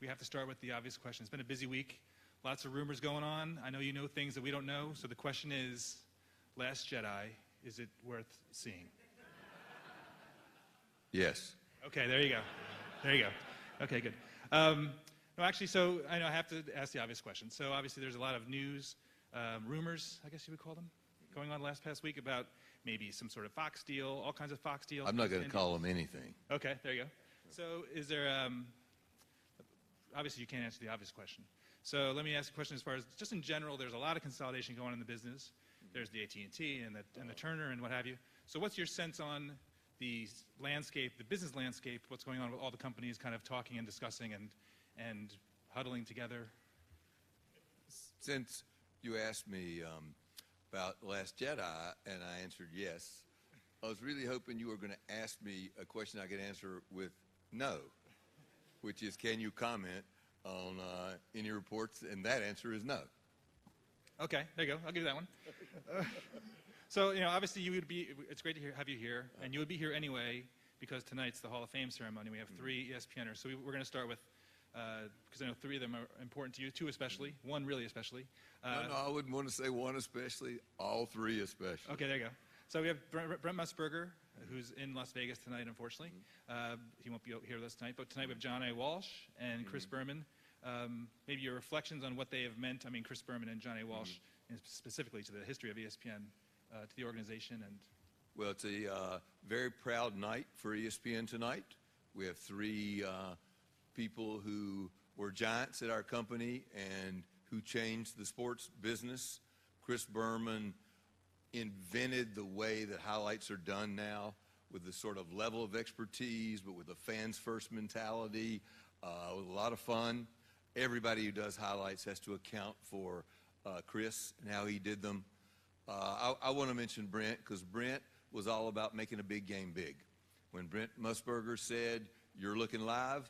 we have to start with the obvious question. It's been a busy week. Lots of rumors going on. I know you know things that we don't know. So the question is, Last Jedi, is it worth seeing? Yes. Okay, there you go. There you go. Okay, good. No, actually, so I know I have to ask the obvious question. So obviously there's a lot of news, rumors, I guess you would call them, going on past week about maybe some sort of Fox deal, all kinds of Fox deals. I'm not going to call them anything. Okay, there you go. So is there, obviously you can't answer the obvious question. So let me ask a question as far as, just in general, there's a lot of consolidation going on in the business. There's the AT&T and the Turner and what have you. So what's your sense on the landscape, the business landscape, what's going on with all the companies kind of talking and discussing and huddling together? Since you asked me about Last Jedi and I answered yes, I was really hoping you were going to ask me a question I could answer with no, which is, can you comment on any reports? And that answer is no. Okay, there you go. I'll give you that one. So, you know, obviously it's great to have you here, and you would be here anyway because tonight's the Hall of Fame ceremony. We have 3 ESPNers. So we're going to start with, because I know 3 of them are important to you, 2 especially, 1 really especially. No, I wouldn't want to say 1 especially, all 3 especially. Okay, there you go. So we have Brent Musburger, who's in Las Vegas tonight, unfortunately. He won't be here with us tonight, but tonight we have John A. Walsh and Chris Berman. Maybe your reflections on what they have meant, I mean, Chris Berman and John A. Walsh, and specifically to the history of ESPN, to the organization. And well, it's a very proud night for ESPN tonight. We have 3 people who were giants at our company and who changed the sports business. Chris Berman invented the way that highlights are done now, with the sort of level of expertise, but with a fans first mentality, with a lot of fun. Everybody who does highlights has to account for Chris and how he did them. I want to mention Brent, because Brent was all about making a big game big. When Brent Musburger said, "You're looking live,"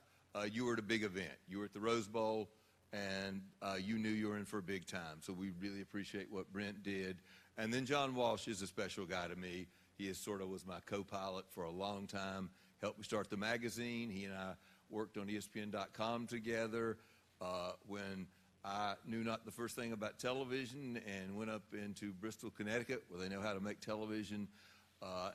you were at a big event. You were at the Rose Bowl, and you knew you were in for a big time. So we really appreciate what Brent did. And then John Walsh is a special guy to me. He was my co-pilot for a long time, helped me start the magazine. He and I worked on ESPN.com together. When I knew not the first thing about television and went up into Bristol, Connecticut, where they know how to make television,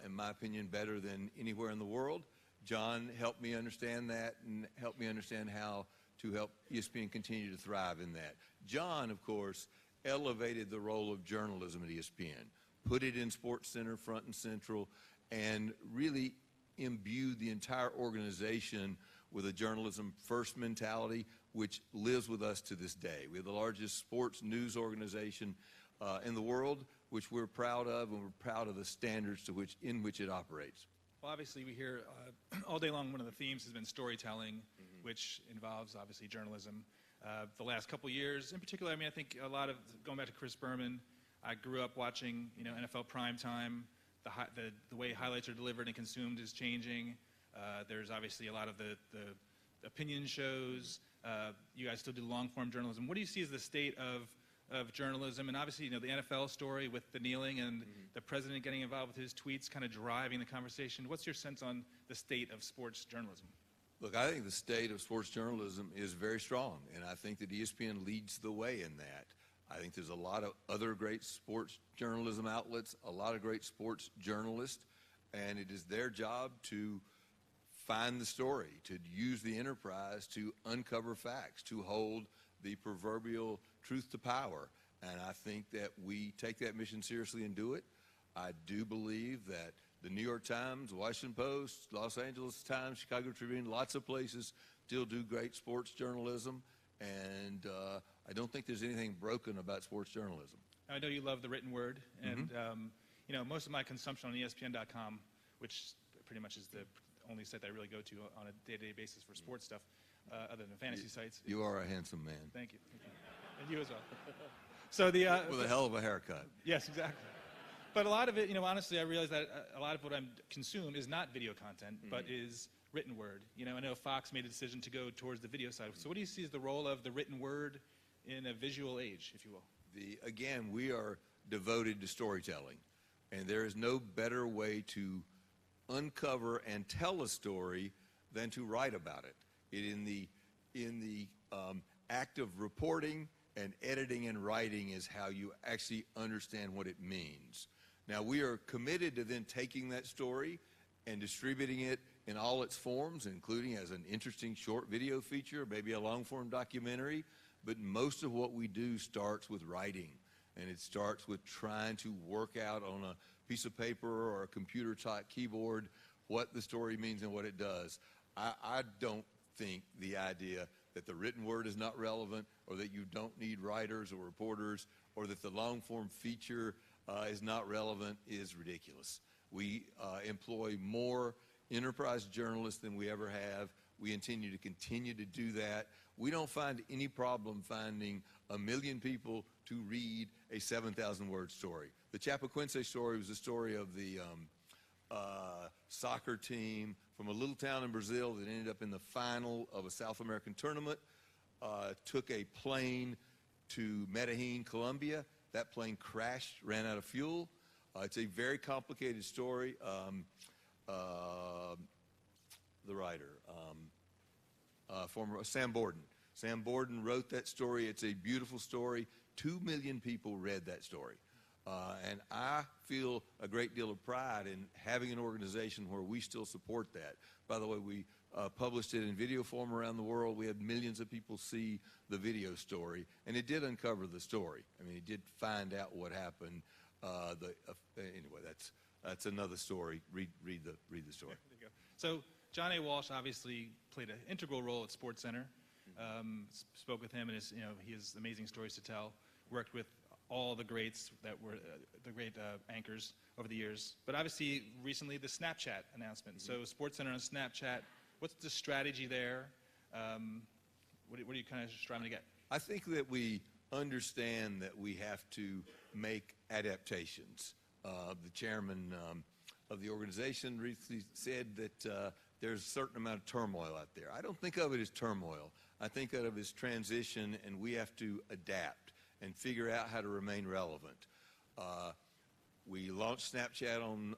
in my opinion, better than anywhere in the world. John helped me understand that and helped me understand how to help ESPN continue to thrive in that. John, of course, elevated the role of journalism at ESPN, put it in Sports Center front and central, and really imbued the entire organization with a journalism first mentality, which lives with us to this day. We have the largest sports news organization in the world, which we're proud of, and we're proud of the standards in which it operates. Well, obviously we hear all day long one of the themes has been storytelling, which involves obviously journalism. The last couple years, in particular, I mean, I think a lot of, going back to Chris Berman, I grew up watching, you know, NFL primetime. The way highlights are delivered and consumed is changing. There's obviously a lot of the opinion shows. You guys still do long-form journalism. What do you see as the state of journalism? And obviously, you know, the NFL story with the kneeling and the president getting involved with his tweets kind of driving the conversation. What's your sense on the state of sports journalism? Look, I think the state of sports journalism is very strong, and I think that ESPN leads the way in that. I think there's a lot of other great sports journalism outlets, a lot of great sports journalists, and it is their job to find the story, to use the enterprise to uncover facts, to hold the proverbial truth to power. And I think that we take that mission seriously and do it. I do believe that the New York Times, Washington Post, Los Angeles Times, Chicago Tribune, lots of places still do great sports journalism. And I don't think there's anything broken about sports journalism. I know you love the written word. And, you know, most of my consumption on ESPN.com, which pretty much is the only site that I really go to on a day-to-day basis for sports stuff, other than fantasy sites. You are a handsome man. Thank you. Thank you. And you as well. So with a hell of a haircut. Yes, exactly. But a lot of it, you know, honestly, I realize that a lot of what I consume is not video content, but is written word. You know, I know Fox made a decision to go towards the video side. So what do you see as the role of the written word in a visual age, if you will? Again, we are devoted to storytelling, and there is no better way to uncover and tell a story than to write about it. in the act of reporting and editing and writing is how you actually understand what it means. Now, we are committed to then taking that story and distributing it in all its forms, including as an interesting short video feature, maybe a long-form documentary. But most of what we do starts with writing, and it starts with trying to work out on a piece of paper or a computer-type keyboard what the story means and what it does. I don't think the idea that the written word is not relevant, or that you don't need writers or reporters, or that the long-form feature is not relevant is ridiculous. We employ more enterprise journalists than we ever have. We continue to do that. We don't find any problem finding 1 million people to read a 7,000-word story. The Chapecoense story was the story of the soccer team from a little town in Brazil that ended up in the final of a South American tournament, took a plane to Medellin, Colombia. That plane crashed, ran out of fuel. It's a very complicated story. The writer, former Sam Borden. Sam Borden wrote that story. It's a beautiful story. 2 million people read that story. And I feel a great deal of pride in having an organization where we still support that. By the way, we published it in video form around the world. We had millions of people see the video story, and it did uncover the story. I mean, it did find out what happened. Anyway, that's another story. Read the story. There you go. So John A. Walsh obviously played an integral role at SportsCenter. Spoke with him, and he has amazing stories to tell. Worked with all the greats that were the great anchors over the years. But obviously, recently, the Snapchat announcement. So SportsCenter on Snapchat, what's the strategy there? What are you kind of striving to get? I think that we understand that we have to make adaptations. The chairman of the organization recently said that there's a certain amount of turmoil out there. I don't think of it as turmoil. I think of it as transition, and we have to adapt and figure out how to remain relevant. We launched Snapchat on,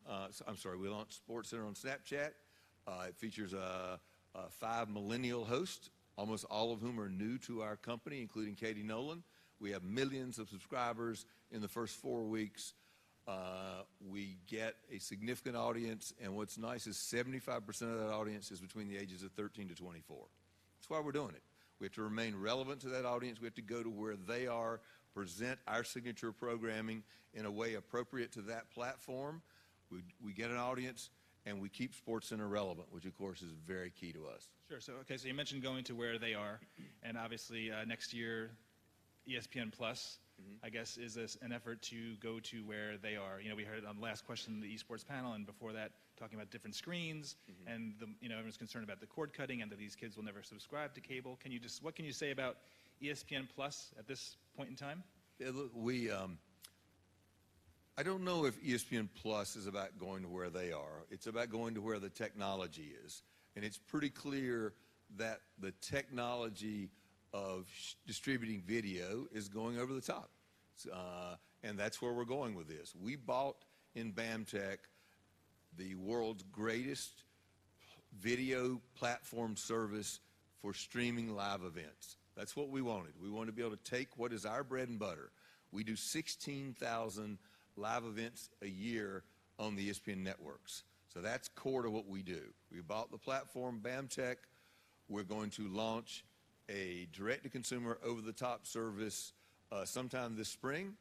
we launched SportsCenter on Snapchat. It features 5 millennial hosts, almost all of whom are new to our company, including Katie Nolan. We have millions of subscribers in the first 4 weeks. We get a significant audience, and what's nice is 75% of that audience is between the ages of 13 to 24. That's why we're doing it. We have to remain relevant to that audience. We have to go to where they are, present our signature programming in a way appropriate to that platform. We get an audience, and we keep SportsCenter relevant, which, of course, is very key to us. Sure. So you mentioned going to where they are, and obviously next year, ESPN Plus, I guess, is an effort to go to where they are. We heard on the last question in the esports panel, and before that, talking about different screens, and everyone's concerned about the cord cutting and that these kids will never subscribe to cable. What can you say about ESPN Plus at this point in time? Yeah, look, I don't know if ESPN Plus is about going to where they are. It's about going to where the technology is, and it's pretty clear that the technology of distributing video is going over the top. And that's where we're going with this. We bought in BAMTech the world's greatest video platform service for streaming live events. That's what we wanted. We wanted to be able to take what is our bread and butter. We do 16,000 live events a year on the ESPN networks. So that's core to what we do. We bought the platform BAMTech. We're going to launch a direct-to-consumer over-the-top service sometime this spring.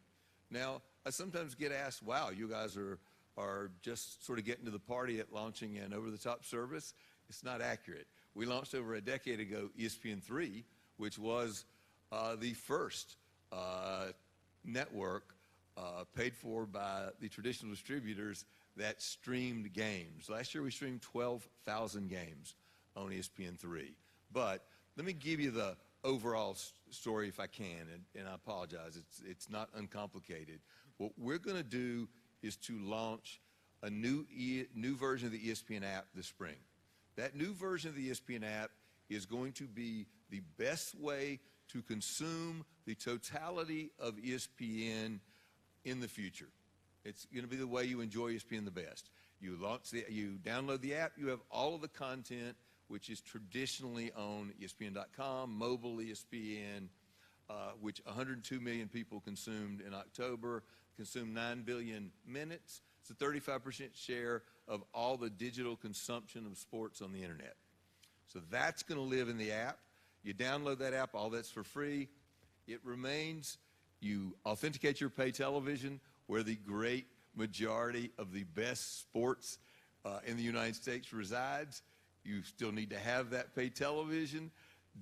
Now, I sometimes get asked, wow, you guys are just sort of getting to the party at launching an over-the-top service. It's not accurate. We launched over a decade ago ESPN3, which was the first network paid for by the traditional distributors that streamed games. Last year we streamed 12,000 games on ESPN3. But let me give you the overall story if I can, and I apologize, it's not uncomplicated. What we're going to do is to launch a new version of the ESPN app this spring. That new version of the ESPN app is going to be the best way to consume the totality of ESPN in the future. It's going to be the way you enjoy ESPN the best. You download the app, you have all of the content which is traditionally on ESPN.com, mobile ESPN, which 102 million people consumed in October, consumed 9 billion minutes. It's a 35% share of all the digital consumption of sports on the internet. So that's going to live in the app. You download that app, all that's for free. It remains, you authenticate your pay television, where the great majority of the best sports in the United States resides. You still need to have that pay television.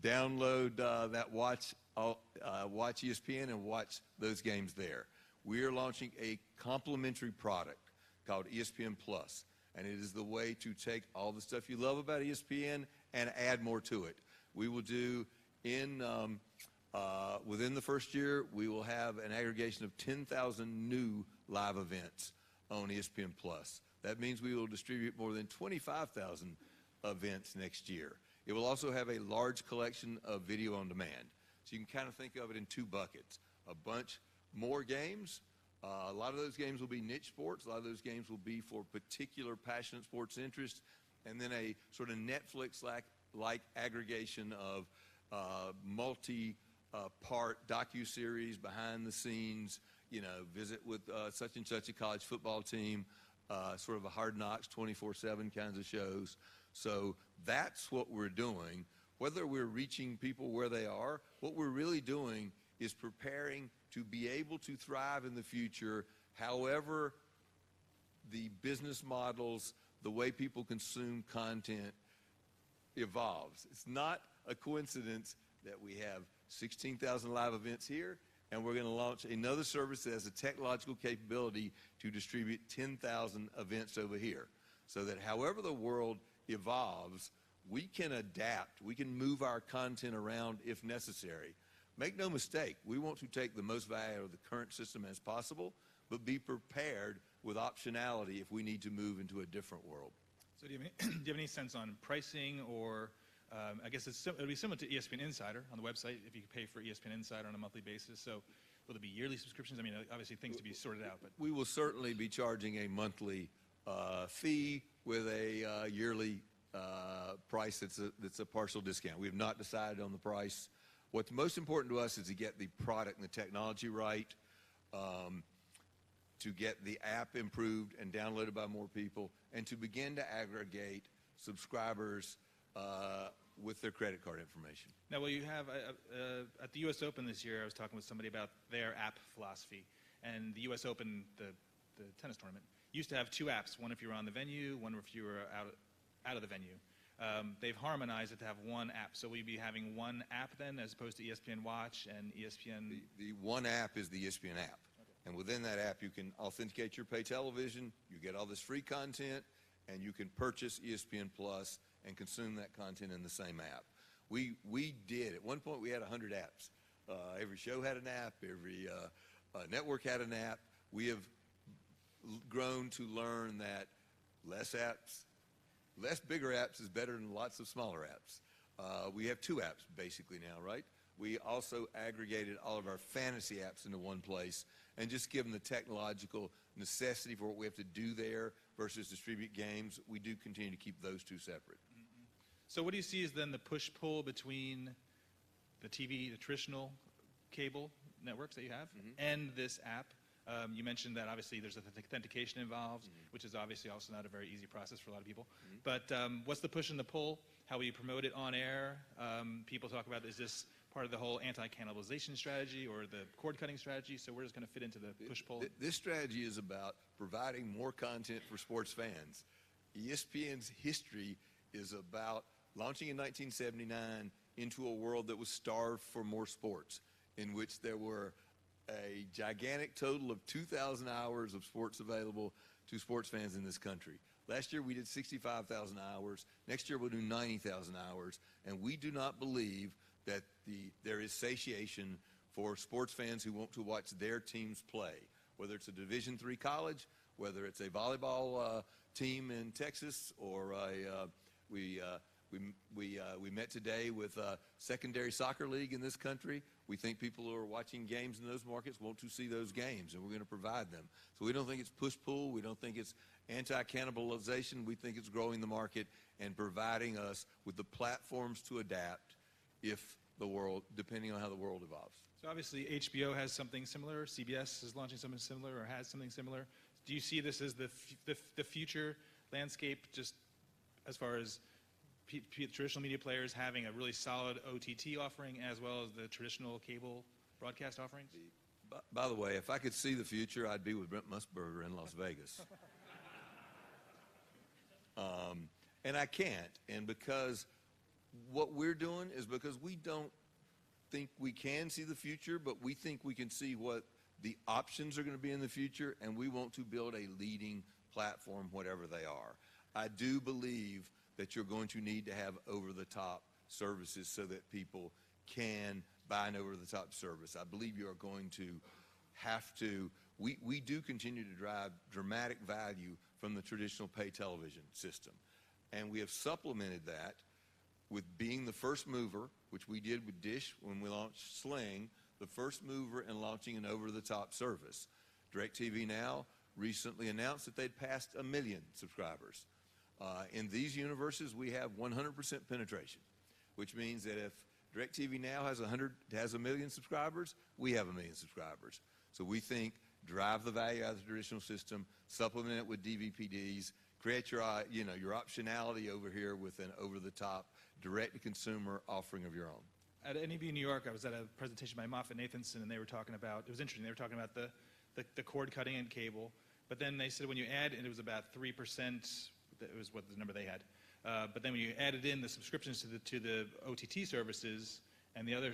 Download that Watch ESPN and watch those games there. We are launching a complimentary product called ESPN Plus, and it is the way to take all the stuff you love about ESPN and add more to it. We will do within the first year, we will have an aggregation of 10,000 new live events on ESPN Plus. That means we will distribute more than 25,000 events next year. It will also have a large collection of video on demand. So you can kind of think of it in two buckets. A bunch more games. A lot of those games will be niche sports. A lot of those games will be for particular passionate sports interests. And then a sort of Netflix-like aggregation of multi-part docuseries, behind the scenes, visit with such and such a college football team, sort of a Hard Knocks 24/7 kinds of shows. So that's what we're doing. Whether we're reaching people where they are, what we're really doing is preparing to be able to thrive in the future, however the business models, the way people consume content evolves. It's not a coincidence that we have 16,000 live events here, and we're going to launch another service that has a technological capability to distribute 10,000 events over here, so that however the world evolves, we can adapt. We can move our content around if necessary. Make no mistake, we want to take the most value out of the current system as possible, but be prepared with optionality if we need to move into a different world. So do you have any sense on pricing, or I guess it'll be similar to ESPN Insider on the website if you pay for ESPN Insider on a monthly basis. So will there be yearly subscriptions? I mean, obviously things to be sorted out. But we will certainly be charging a monthly fee with a yearly price that's a partial discount. We have not decided on the price. What's most important to us is to get the product and the technology right, to get the app improved and downloaded by more people, and to begin to aggregate subscribers with their credit card information. now, will you have at the U.S. Open this year? I was talking with somebody about their app philosophy, and the U.S. Open, the tennis tournament, used to have two apps: one if you were on the venue, one if you were out of the venue. They've harmonized it to have one app. So will you be having one app then, as opposed to ESPN Watch and ESPN? The one app is the ESPN app. Okay. And within that app, you can authenticate your pay television, you get all this free content, and you can purchase ESPN Plus and consume that content in the same app. We did, at one point we had 100 apps. Every show had an app, every network had an app. We have grown to learn that less bigger apps is better than lots of smaller apps. We have two apps basically now, right? We also aggregated all of our fantasy apps into one place, and just given the technological necessity for what we have to do there versus distribute games, we do continue to keep those two separate. Mm-hmm. So what do you see is then the push-pull between the TV, the traditional cable networks that you have, and this app? You mentioned that obviously there's authentication involved, which is obviously also not a very easy process for a lot of people. But what's the push and the pull? How will you promote it on air? People talk about, is this part of the whole anti-cannibalization strategy or the cord-cutting strategy? So where does it going to fit into the push-pull? This strategy is about providing more content for sports fans. ESPN's history is about launching in 1979 into a world that was starved for more sports, in which there were a gigantic total of 2,000 hours of sports available to sports fans in this country. Last year we did 65,000 hours. Next year we'll do 90,000 hours. And we do not believe that there is satiation for sports fans who want to watch their teams play, whether it's a Division III college, whether it's a volleyball team in Texas, or we We met today with a secondary soccer league in this country. We think people who are watching games in those markets want to see those games, and we're going to provide them. So we don't think it's push-pull. We don't think it's anti-cannibalization. We think it's growing the market and providing us with the platforms to adapt depending on how the world evolves. So obviously HBO has something similar. CBS is launching something similar or has something similar. Do you see this as the future landscape, just as far as traditional media players having a really solid OTT offering as well as the traditional cable broadcast offerings? By the way, if I could see the future, I'd be with Brent Musburger in Las Vegas. And I can't. And because what we're doing is because we don't think we can see the future, but we think we can see what the options are going to be in the future, and we want to build a leading platform, whatever they are. I do believe that you're going to need to have over-the-top services so that people can buy an over-the-top service. I believe you are going to have to. We do continue to drive dramatic value from the traditional pay television system, and we have supplemented that with being the first mover, which we did with Dish when we launched Sling, the first mover in launching an over-the-top service. DirecTV Now recently announced that they'd passed 1 million subscribers. In these universes, we have 100% penetration, which means that if DirecTV Now has 1 million subscribers, we have 1 million subscribers. So we think drive the value out of the traditional system, supplement it with DVPDs, create your optionality over here with an over-the-top direct-to-consumer offering of your own. At NEB New York, I was at a presentation by Moffett-Nathanson, and they were talking about, it was interesting, they were talking about the cord cutting in cable, but then they said when you add, and it was about 3%, it was what the number they had, but then when you added in the subscriptions to the OTT services and the other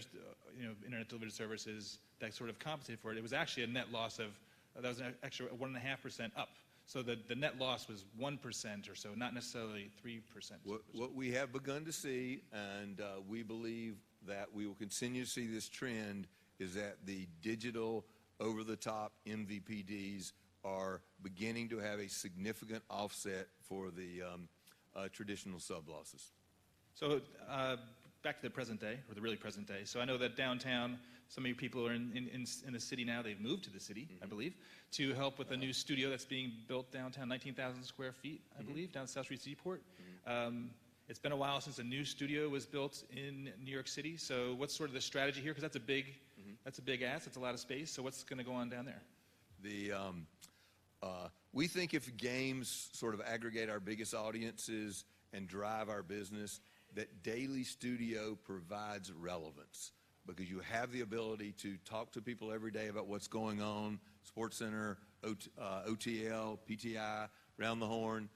internet delivered services that sort of compensated for it, it was actually a net loss of, that was an extra 1.5% up. So the net loss was 1% or so, not necessarily 3%. What we have begun to see, and we believe that we will continue to see this trend, is that the digital over-the-top MVPDs are beginning to have a significant offset for the traditional sub losses. So back to the present day, or the really present day. So I know that downtown, some of you people are in the city now. They've moved to the city, I believe, to help with a new studio that's being built downtown, 19,000 square feet, I believe, down South Street Seaport. It's been a while since a new studio was built in New York City. So what's sort of the strategy here? Because that's a big ask. It's a lot of space. So what's going to go on down there? We think if games sort of aggregate our biggest audiences and drive our business, that daily studio provides relevance, because you have the ability to talk to people every day about what's going on, SportsCenter, OTL, PTI, Round the Horn.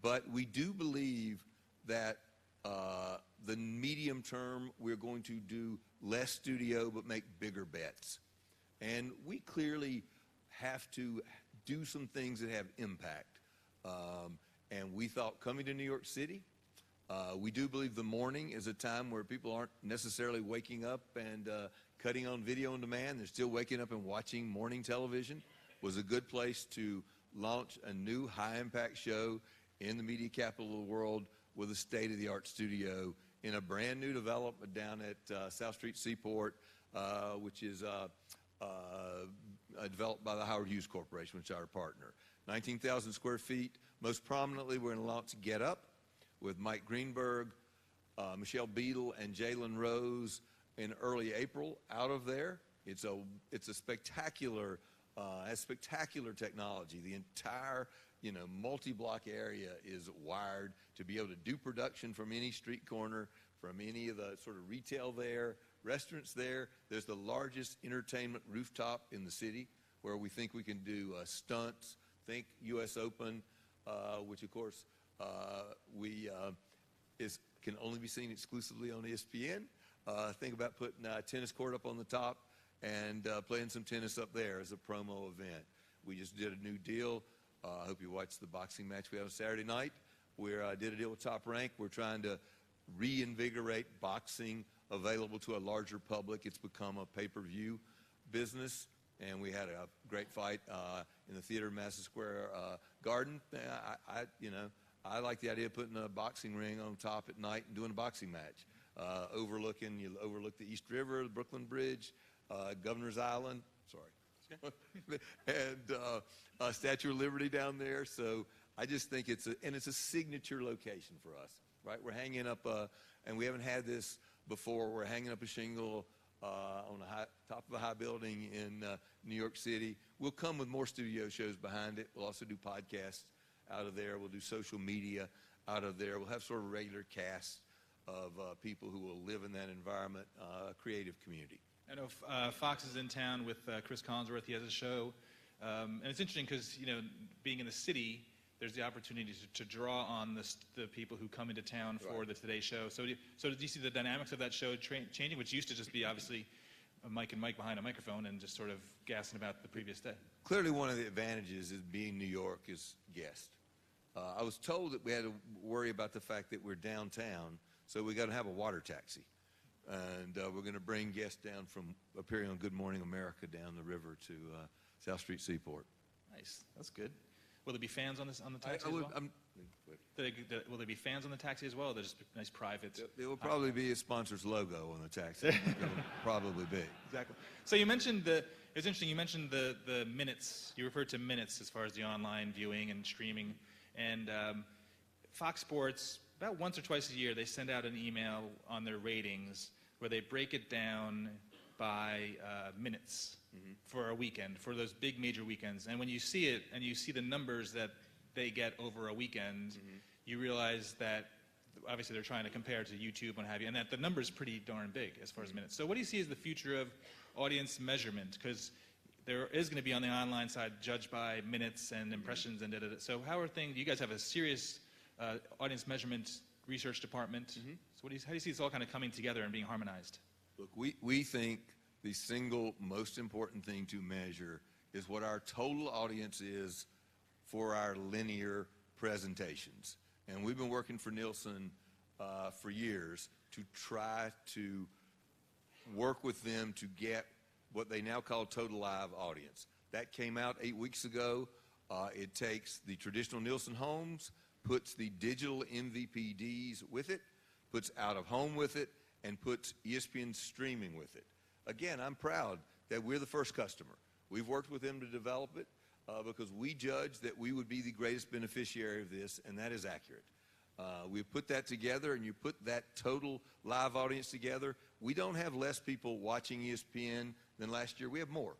But we do believe that the medium term, we're going to do less studio but make bigger bets. And we clearly have to do some things that have impact. And we thought coming to New York City, we do believe the morning is a time where people aren't necessarily waking up and cutting on video on demand. They're still waking up and watching morning television. Was a good place to launch a new high-impact show in the media capital of the world with a state-of-the-art studio in a brand-new development down at South Street Seaport, which is developed by the Howard Hughes Corporation, which is our partner. 19,000 square feet. Most prominently, we're going to launch Get Up with Mike Greenberg, Michelle Beadle, and Jalen Rose in early April out of there. It's a spectacular, has spectacular technology. The entire multi-block area is wired to be able to do production from any street corner, from any of the sort of retail there, restaurants there. There's the largest entertainment rooftop in the city, where we think we can do stunts. Think U.S. Open, which of course can only be seen exclusively on ESPN. Think about putting a tennis court up on the top and playing some tennis up there as a promo event. We just did a new deal. I hope you watched the boxing match we had on Saturday night. We did a deal with Top Rank. We're trying to reinvigorate boxing available to a larger public. It's become a pay-per-view business, and we had a great fight in the theater in Madison Square Garden. I like the idea of putting a boxing ring on top at night and doing a boxing match. You overlook the East River, the Brooklyn Bridge, Governor's Island, and Statue of Liberty down there. So I just think it's a signature location for us, right? We're hanging up, and we haven't had this before, we're hanging up a shingle on the top of a high building in New York City. We'll come with more studio shows behind it. We'll also do podcasts out of there. We'll do social media out of there. We'll have sort of a regular cast of people who will live in that environment, creative community. I know Fox is in town with Chris Collinsworth. He has a show. And it's interesting because, being in the city, there's the opportunity to draw on the people who come into town for the Today Show. So do you see the dynamics of that show changing, which used to just be obviously a Mike and Mike behind a microphone and just sort of gassing about the previous day? Clearly one of the advantages is being New York is guest. I was told that we had to worry about the fact that we're downtown, so we got to have a water taxi. And we're going to bring guests down from appearing on Good Morning America down the river to South Street Seaport. Nice. That's good. Will there be fans on the taxi as well? Will there be fans on the taxi as well? Or there's just nice private. There will probably be a sponsor's logo on the taxi. It will probably be. Exactly. So you mentioned it's interesting. You mentioned the minutes. You referred to minutes as far as the online viewing and streaming. And Fox Sports, about once or twice a year, they send out an email on their ratings where they break it down by minutes for a weekend, for those big major weekends. And when you see it and you see the numbers that they get over a weekend, you realize that obviously they're trying to compare to YouTube and what have you, and that the number's pretty darn big as far as minutes. So what do you see as the future of audience measurement? Because there is going to be on the online side judged by minutes and impressions and da-da-da. So how are things? You guys have a serious audience measurement research department. So how do you see this all kind of coming together and being harmonized? Look, we think the single most important thing to measure is what our total audience is for our linear presentations. And we've been working for Nielsen for years to try to work with them to get what they now call total live audience. That came out 8 weeks ago. It takes the traditional Nielsen homes, puts the digital MVPDs with it, puts out of home with it, and puts ESPN streaming with it. Again, I'm proud that we're the first customer. We've worked with them to develop it because we judged that we would be the greatest beneficiary of this, and that is accurate. We've put that together, and you put that total live audience together. We don't have less people watching ESPN than last year. We have more.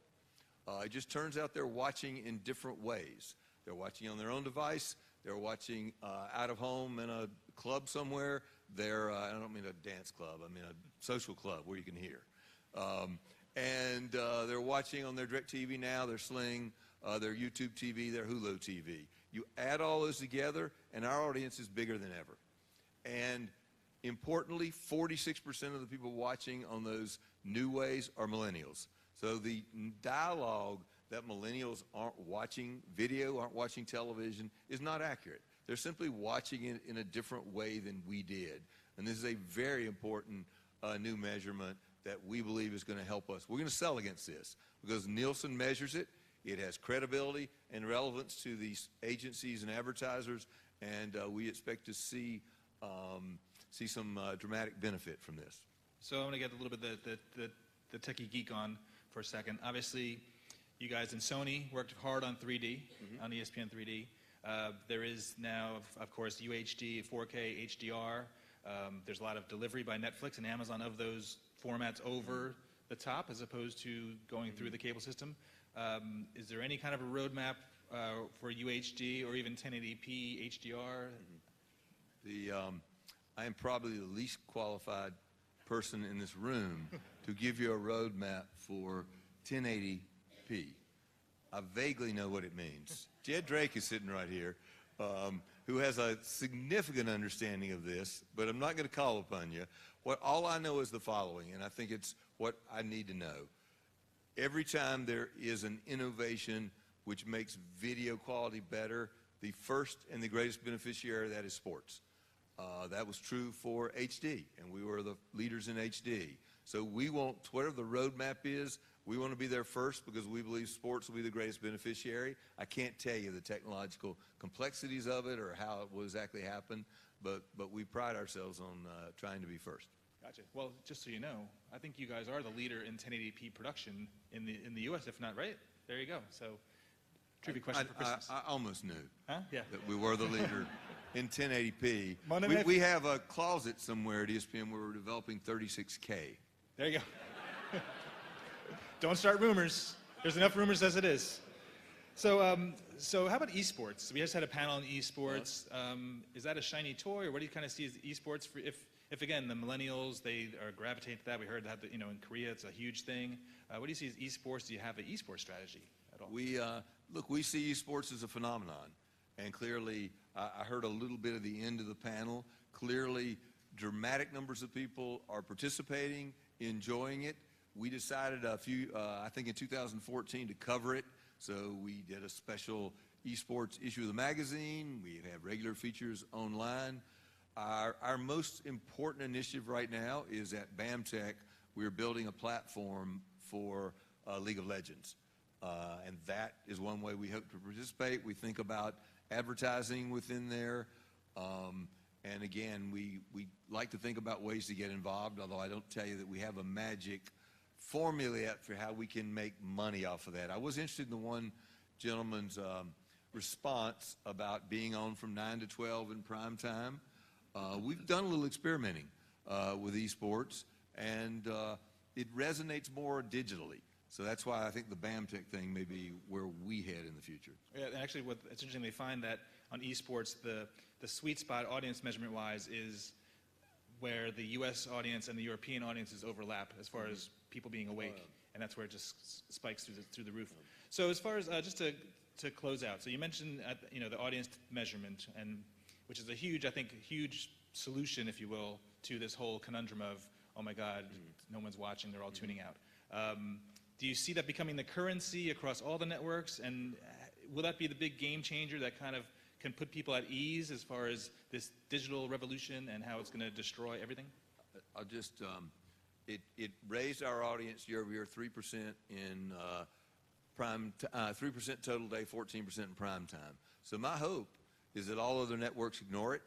It just turns out they're watching in different ways. They're watching on their own device. They're watching out of home in a club somewhere. I don't mean a dance club. I mean a social club where you can hear. And they're watching on their DirecTV now, their Sling, their YouTube TV, their Hulu TV. You add all those together, and our audience is bigger than ever. And importantly, 46% of the people watching on those new ways are millennials. So the dialogue that millennials aren't watching video, aren't watching television, is not accurate. They're simply watching it in a different way than we did. And this is a very important new measurement that we believe is going to help us. We're going to sell against this because Nielsen measures it. It has credibility and relevance to these agencies and advertisers, and we expect to see some dramatic benefit from this. So I want to get a little bit the techie geek on for a second. Obviously, you guys in Sony worked hard on 3D, on ESPN 3D. There is now, of course, UHD, 4K, HDR. There's a lot of delivery by Netflix and Amazon of those formats over the top as opposed to going through the cable system. Is there any kind of a roadmap for UHD or even 1080p HDR? I am probably the least qualified person in this room to give you a roadmap for 1080p. I vaguely know what it means. Jed Drake is sitting right here, who has a significant understanding of this, but I'm not going to call upon you. All I know is the following, and I think it's what I need to know. Every time there is an innovation which makes video quality better, the first and the greatest beneficiary of that is sports. That was true for HD, and we were the leaders in HD. So we want, whatever the roadmap is, we want to be there first because we believe sports will be the greatest beneficiary. I can't tell you the technological complexities of it or how it will exactly happen, but we pride ourselves on trying to be first. Gotcha. Well, just so you know, I think you guys are the leader in 1080p production in the U.S., if not, right? There you go. So, trivia question for Christmas. I almost knew Huh? Yeah. that we were the leader in 1080p. Monday We have a closet somewhere at ESPN where we're developing 36K. There you go. Don't start rumors. There's enough rumors as it is. So how about esports? We just had a panel on esports. Is that a shiny toy, or what do you kind of see as esports? If again, the millennials, they are gravitating to that. We heard that, in Korea, it's a huge thing. What do you see as esports? Do you have an esports strategy at all? We see esports as a phenomenon. And clearly, I heard a little bit of the end of the panel. Clearly, dramatic numbers of people are participating, enjoying it. We decided I think in 2014 to cover it. So we did a special esports issue of the magazine. We have regular features online. Our most important initiative right now is at BAMTech. We're building a platform for League of Legends. And that is one way we hope to participate. We think about advertising within there. And again, we like to think about ways to get involved, although I don't tell you that we have a magic formula yet for how we can make money off of that. I was interested in the one gentleman's response about being on from 9 to 12 in prime time. We've done a little experimenting with esports, and it resonates more digitally. So that's why I think the BAMTech thing may be where we head in the future. Yeah, and actually, it's interesting. They find that on esports, the sweet spot audience measurement-wise is where the U.S. audience and the European audiences overlap as far as people being awake, and that's where it just spikes through the roof. So as far as just to close out, so you mentioned the audience measurement, and which is a huge solution, if you will, to this whole conundrum of, oh my God, no one's watching, they're all tuning out. Do you see that becoming the currency across all the networks, and will that be the big game changer that kind of can put people at ease as far as this digital revolution and how it's going to destroy everything? I'll just, it raised our audience year over year 3% in 3% total day, 14% in prime time. So my hope is that all other networks ignore it,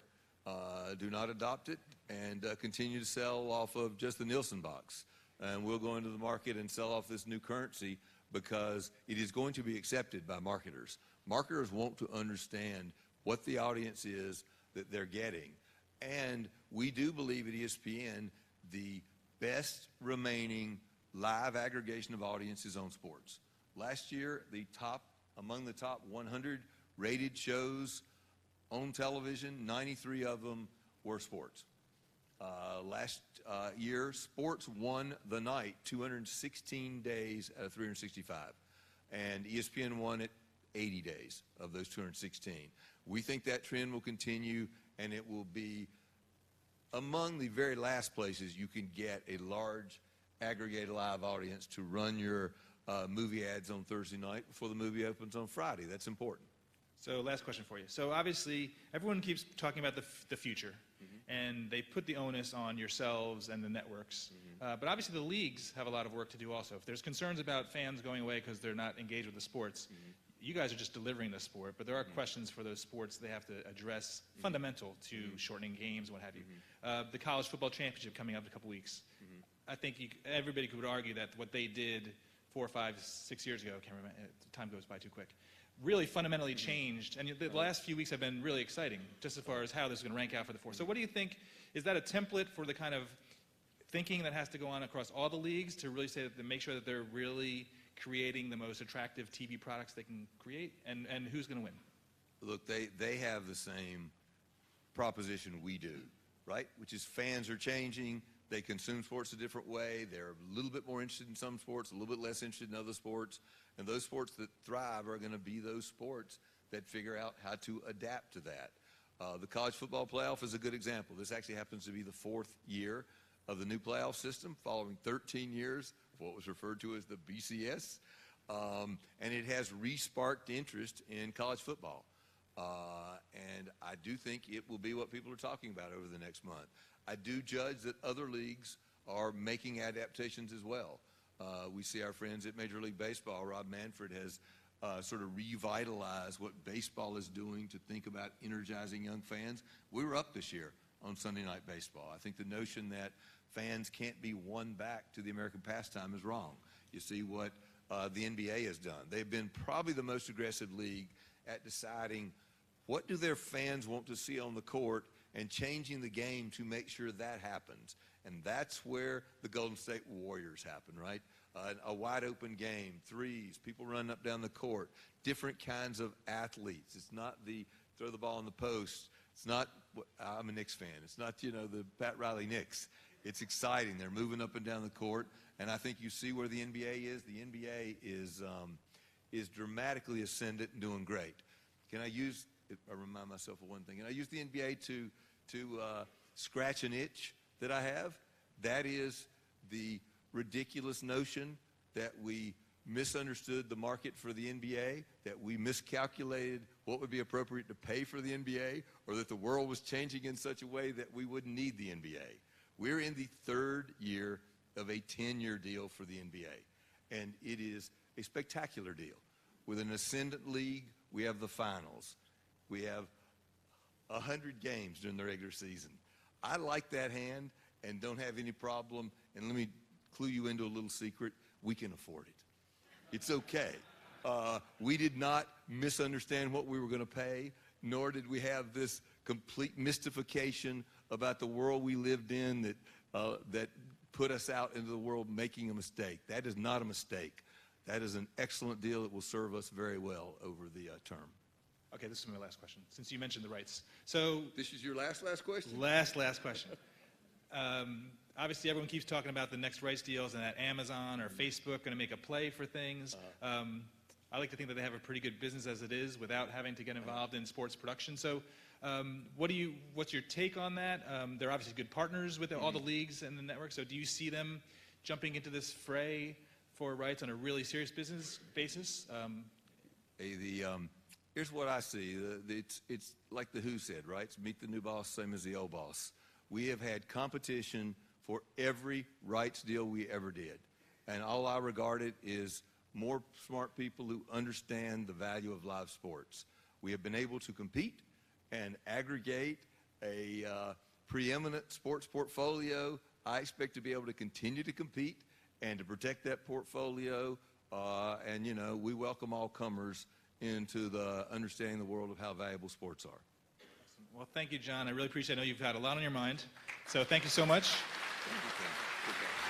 do not adopt it, and continue to sell off of just the Nielsen box. And we'll go into the market and sell off this new currency because it is going to be accepted by marketers. Marketers want to understand what the audience is that they're getting. And we do believe at ESPN the best remaining live aggregation of audiences on sports. Last year, among the top 100 rated shows on television, 93 of them were sports. Last year, sports won the night 216 days out of 365. And ESPN won it 80 days of those 216. We think that trend will continue, and it will be among the very last places you can get a large aggregated live audience to run your movie ads on Thursday night before the movie opens on Friday. That's important. So last question for you. So obviously, everyone keeps talking about the future, and they put the onus on yourselves and the networks. But obviously, the leagues have a lot of work to do also. If there's concerns about fans going away because they're not engaged with the sports, you guys are just delivering the sport, but there are questions for those sports they have to address fundamental to shortening games, what have you. The college football championship coming up in a couple weeks. I think everybody could argue that what they did 4, 5, 6 years ago, I can't remember, time goes by too quick, really fundamentally changed. And the last few weeks have been really exciting, just as far as how this is going to rank out for the four. So what do you think, is that a template for the kind of thinking that has to go on across all the leagues to really say that, to make sure that they're really creating the most attractive TV products they can create, and who's going to win? Look, they have the same proposition we do, right? Which is fans are changing. They consume sports a different way. They're a little bit more interested in some sports, a little bit less interested in other sports. And those sports that thrive are going to be those sports that figure out how to adapt to that. The college football playoff is a good example. This actually happens to be the 4th year of the new playoff system, following 13 years of what was referred to as the BCS. And it has re-sparked interest in college football. And I do think it will be what people are talking about over the next month. I do judge that other leagues are making adaptations as well. We see our friends at Major League Baseball. Rob Manfred has sort of revitalized what baseball is doing to think about energizing young fans. We were up this year on Sunday Night Baseball. I think the notion that fans can't be won back to the American pastime is wrong. You see what the NBA has done. They've been probably the most aggressive league at deciding what do their fans want to see on the court and changing the game to make sure that happens. And that's where the Golden State Warriors happen, right? A wide open game, threes, people running up down the court, different kinds of athletes. It's not the throw the ball in the post. It's not, I'm a Knicks fan. It's not, the Pat Riley Knicks. It's exciting. They're moving up and down the court. And I think you see where the NBA is. The NBA is dramatically ascendant and doing great. I remind myself of one thing. Can I use the NBA to scratch an itch that I have? That is the ridiculous notion that we misunderstood the market for the NBA, that we miscalculated what would be appropriate to pay for the NBA, or that the world was changing in such a way that we wouldn't need the NBA. We're in the third year of a 10-year deal for the NBA, and it is a spectacular deal. With an ascendant league, we have the finals. We have 100 games during the regular season. I like that hand and don't have any problem. And let me clue you into a little secret. We can afford it. It's okay. We did not misunderstand what we were going to pay, nor did we have this complete mystification about the world we lived in that put us out into the world making a mistake. That is not a mistake. That is an excellent deal that will serve us very well over the term. Okay, this is my last question, since you mentioned the rights. So this is your last question? Last question. Obviously, everyone keeps talking about the next rights deals and that Amazon or Facebook going to make a play for things. I like to think that they have a pretty good business as it is without having to get involved in sports production. So what's your take on that? They're obviously good partners with all the leagues and the network. So do you see them jumping into this fray for rights on a really serious business basis? Here's what I see. It's like the Who said, right? It's meet the new boss, same as the old boss. We have had competition for every rights deal we ever did. And all I regard it is more smart people who understand the value of live sports. We have been able to compete and aggregate a preeminent sports portfolio. I expect to be able to continue to compete and to protect that portfolio. And, we welcome all comers into the understanding the world of how valuable sports are. Well, thank you, John. I really appreciate it. I know you've had a lot on your mind. So thank you so much. Thank you, Ken.